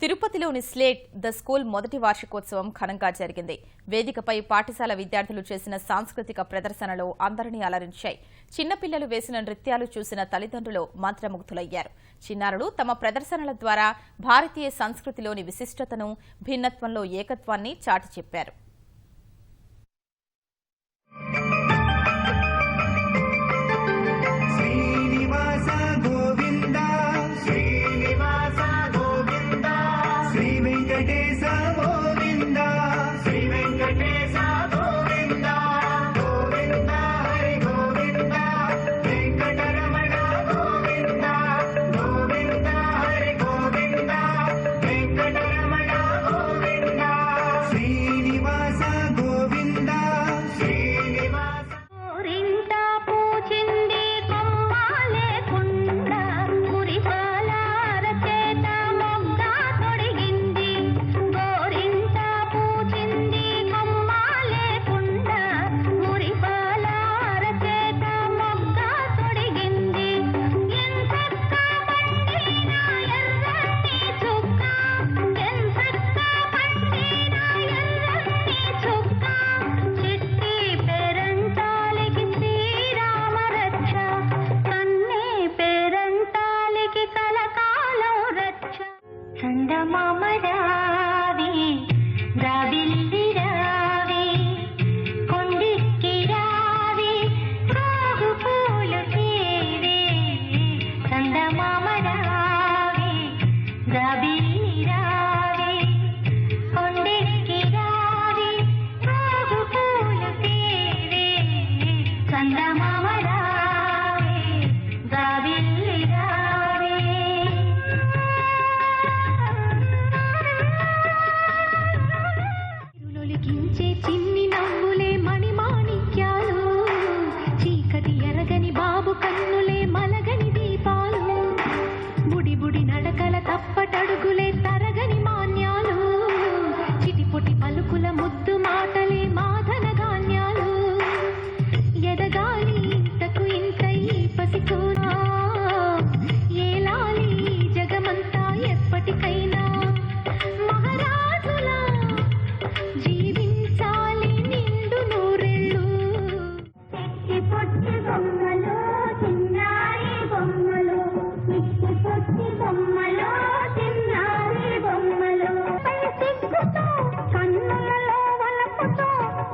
తిరుపతిలోని slate the school మొదటి వార్షికోత్సవం ఘనంగా జరిగింది. వేదికపై పాఠశాల విద్యార్థులు చేసిన సాంస్కృతిక ప్రదర్శనలు అందరినీ అలరించాయి. చిన్నపిల్లలు వేసిన నృత్యాలు చూసిన తల్లిదండ్రులు మంత్రముగ్ధులయ్యారు. చిన్నారులు తమ ప్రదర్శనల ద్వారా భారతీయ సంస్కృతిలోని విశిష్టతను, భిన్నత్వంలో ఏకత్వాన్ని చాటి చెప్పారు.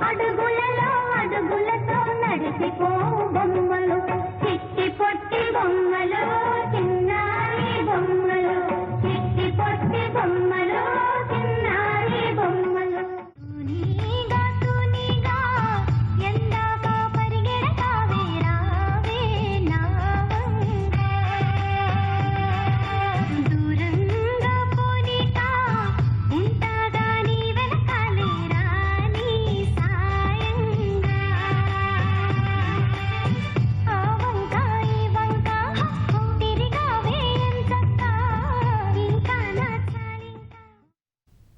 అడుగులలో అడుగులతో నడిచిపో బొమ్మలు.